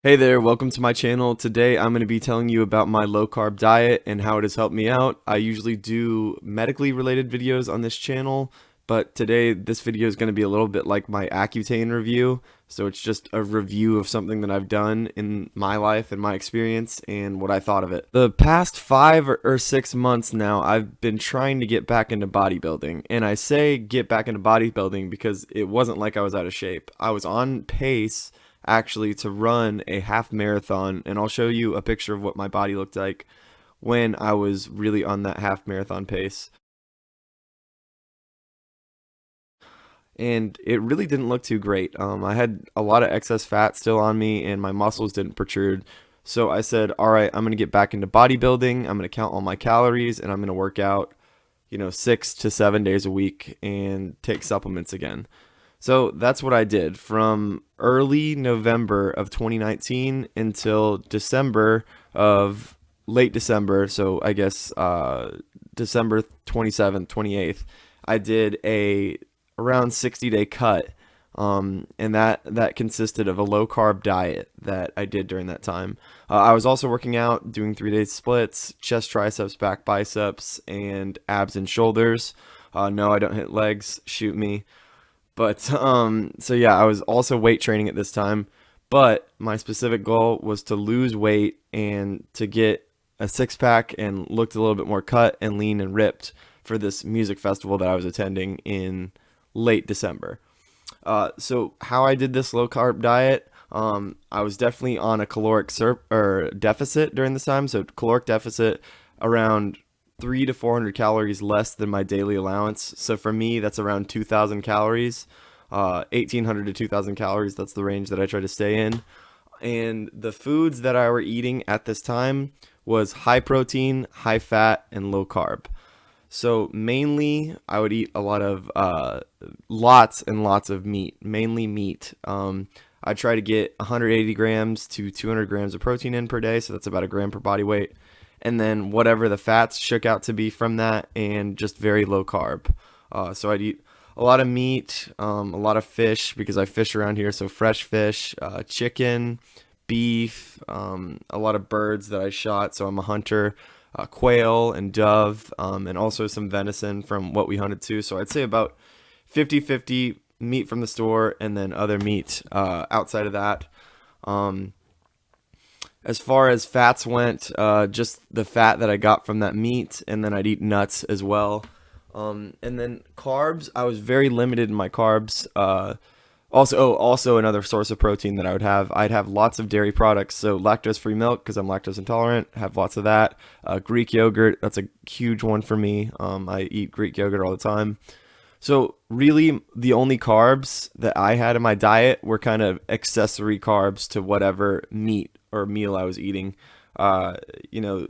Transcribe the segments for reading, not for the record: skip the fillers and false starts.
Hey there, welcome to my channel. Today I'm going to be telling you about my low carb diet and how it has helped me out. I usually do medically related videos on this channel, but today this video is going to be a little bit like my Accutane review. So it's just a review of something that I've done in my life and my experience and what I thought of it. The past 5 or 6 months now, I've been trying to get back into bodybuilding. And I say get back into bodybuilding because it wasn't like I was out of shape. I was on pace actually to run a half marathon, and I'll show you a picture of what my body looked like when I was really on that half marathon pace. And it really didn't look too great. I had a lot of excess fat still on me and my muscles didn't protrude. So I said, all right, I'm going to get back into bodybuilding. I'm going to count all my calories and I'm going to work out, 6 to 7 days a week and take supplements again. So that's what I did from early November of 2019 until late December. So I guess December 27th, 28th, I did a around 60-day cut. And that consisted of a low carb diet that I did during that time. I was also working out, doing 3-day splits, chest, triceps, back, biceps, and abs and shoulders. No, I don't hit legs. Shoot me. But so yeah, I was also weight training at this time, but my specific goal was to lose weight and to get a six pack and looked a little bit more cut and lean and ripped for this music festival that I was attending in late December. So how I did this low carb diet, I was definitely on a caloric deficit during this time. So caloric deficit around 300 to 400 calories less than my daily allowance. So for me, that's around 2,000 calories, 1,800 to 2,000 calories. That's the range that I try to stay in. And the foods that I were eating at this time was high protein, high fat, and low carb. So mainly, I would eat a lot of lots and lots of meat, mainly meat. I try to get 180 grams to 200 grams of protein in per day, so that's about a gram per body weight. And then whatever the fats shook out to be from that, and just very low carb. So I'd eat a lot of meat, a lot of fish because I fish around here, so fresh fish, chicken, beef, a lot of birds that I shot, so I'm a hunter, quail and dove, and also some venison from what we hunted too. So I'd say about 50-50 meat from the store and then other meat outside of that. As far as fats went, just the fat that I got from that meat, and then I'd eat nuts as well. And then carbs, I was very limited in my carbs. Also another source of protein that I'd have lots of dairy products, so lactose-free milk because I'm lactose intolerant, have lots of that. Greek yogurt, that's a huge one for me. I eat Greek yogurt all the time. So really, the only carbs that I had in my diet were kind of accessory carbs to whatever meat or meal I was eating. Uh, you know,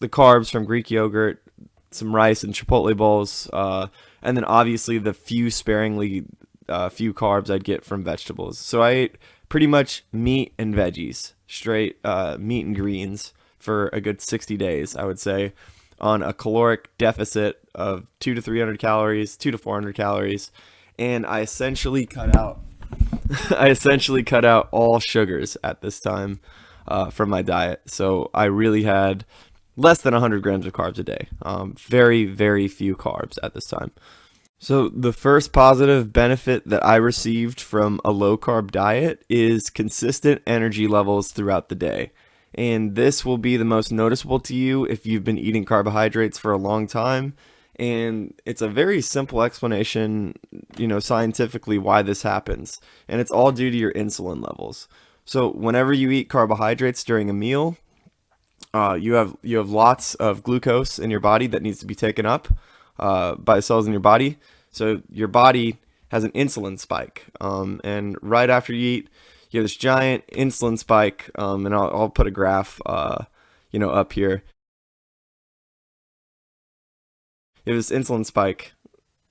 the carbs from Greek yogurt, some rice and Chipotle bowls, and then obviously the few sparingly few carbs I'd get from vegetables. So I ate pretty much meat and veggies, straight meat and greens for a good 60 days, I would say, on a caloric deficit of 200 to 300 calories, 200 to 400 calories, and I essentially cut out all sugars at this time from my diet. So I really had less than 100 grams of carbs a day. Very, very few carbs at this time. So the first positive benefit that I received from a low carb diet is consistent energy levels throughout the day. And this will be the most noticeable to you if you've been eating carbohydrates for a long time. And it's a very simple explanation, scientifically why this happens. And it's all due to your insulin levels. So whenever you eat carbohydrates during a meal, you have lots of glucose in your body that needs to be taken up by the cells in your body. So your body has an insulin spike, and right after you eat, you have this giant insulin spike. And I'll put a graph, up here. You have this insulin spike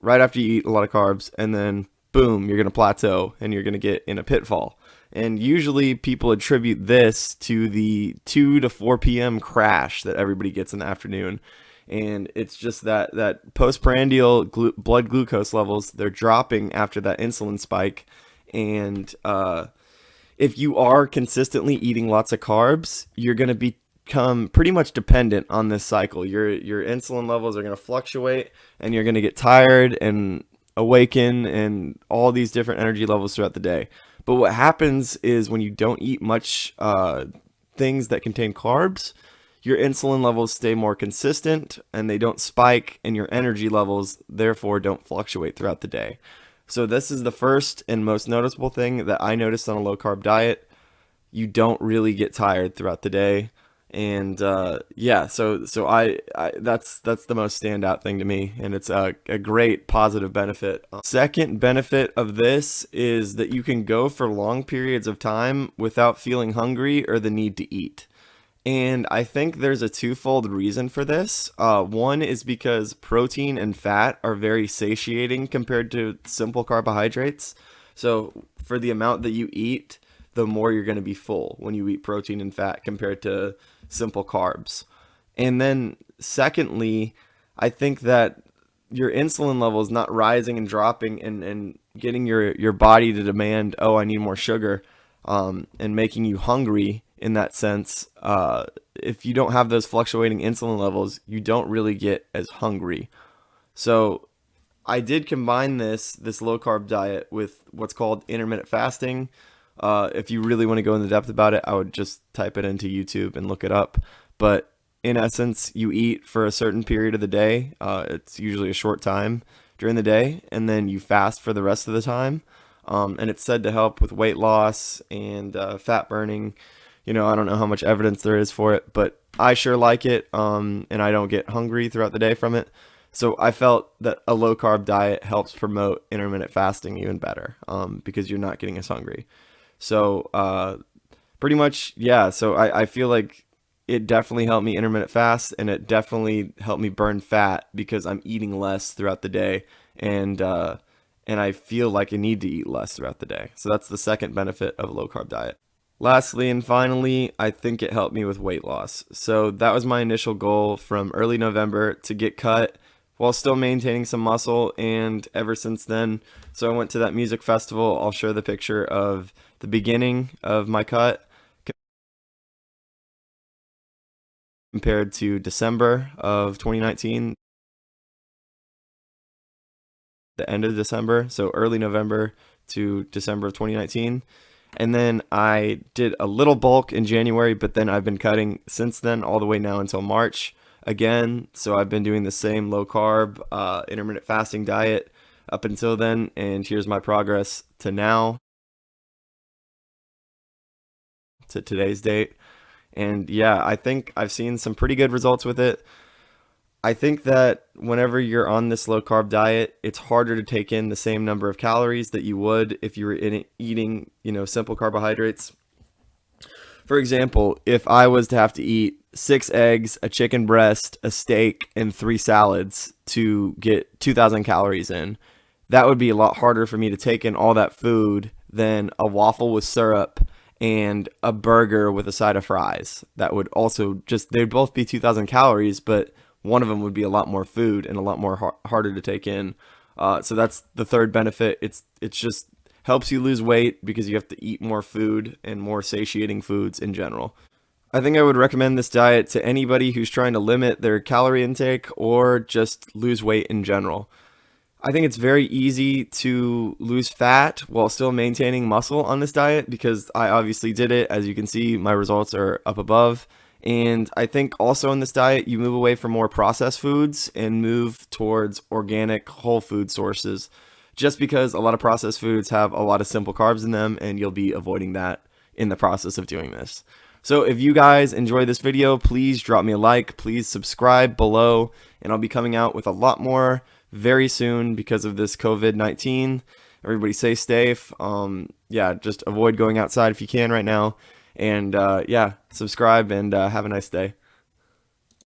right after you eat a lot of carbs, and then boom, you're gonna plateau and you're gonna get in a pitfall. And usually people attribute this to the 2 to 4 p.m. crash that everybody gets in the afternoon. And it's just that postprandial blood glucose levels, they're dropping after that insulin spike. And if you are consistently eating lots of carbs, you're going to become pretty much dependent on this cycle. Your insulin levels are going to fluctuate, and you're going to get tired and awaken and all these different energy levels throughout the day. But what happens is when you don't eat much things that contain carbs, your insulin levels stay more consistent and they don't spike, and your energy levels therefore don't fluctuate throughout the day. So this is the first and most noticeable thing that I noticed on a low carb diet. You don't really get tired throughout the day. And yeah, so I that's the most standout thing to me, and it's a great positive benefit. Second benefit of this is that you can go for long periods of time without feeling hungry or the need to eat. And I think there's a twofold reason for this. One is because protein and fat are very satiating compared to simple carbohydrates. So for the amount that you eat, the more you're going to be full when you eat protein and fat compared to simple carbs. And then secondly, I think that your insulin level is not rising and dropping and getting your body to demand, oh, I need more sugar, and making you hungry in that sense. If you don't have those fluctuating insulin levels, you don't really get as hungry. So I did combine this low carb diet with what's called intermittent fasting. If you really want to go into depth about it, I would just type it into YouTube and look it up. But in essence, you eat for a certain period of the day. It's usually a short time during the day, and then you fast for the rest of the time. And it's said to help with weight loss and fat burning. I don't know how much evidence there is for it, but I sure like it, and I don't get hungry throughout the day from it. So I felt that a low carb diet helps promote intermittent fasting even better, because you're not getting as hungry. So pretty much, yeah. So I feel like it definitely helped me intermittent fast, and it definitely helped me burn fat because I'm eating less throughout the day, and I feel like I need to eat less throughout the day. So that's the second benefit of a low carb diet. Lastly and finally, I think it helped me with weight loss. So that was my initial goal from early November, to get cut while still maintaining some muscle, and ever since then. So I went to that music festival. I'll show the picture of the beginning of my cut compared to December of 2019, the end of December, so early November to December of 2019. And then I did a little bulk in January, but then I've been cutting since then all the way now until March again. So I've been doing the same low carb, intermittent fasting diet up until then. And here's my progress to now, to today's date. And yeah, I think I've seen some pretty good results with it. I think that whenever you're on this low carb diet, it's harder to take in the same number of calories that you would if you were eating, simple carbohydrates. For example, if I was to have to eat 6 eggs, a chicken breast, a steak, and 3 salads to get 2,000 calories in, that would be a lot harder for me to take in all that food than a waffle with syrup and a burger with a side of fries. That would also they'd both be 2,000 calories, but one of them would be a lot more food and a lot more harder to take in. So that's the third benefit. It's just helps you lose weight because you have to eat more food and more satiating foods in general. I think I would recommend this diet to anybody who's trying to limit their calorie intake or just lose weight in general. I think it's very easy to lose fat while still maintaining muscle on this diet, because I obviously did it. As you can see, my results are up above. And I think also in this diet, you move away from more processed foods and move towards organic whole food sources, just because a lot of processed foods have a lot of simple carbs in them, and you'll be avoiding that in the process of doing this. So if you guys enjoy this video, please drop me a like, please subscribe below, and I'll be coming out with a lot more very soon because of this COVID-19. Everybody stay safe. Yeah, just avoid going outside if you can right now. And yeah, subscribe and have a nice day.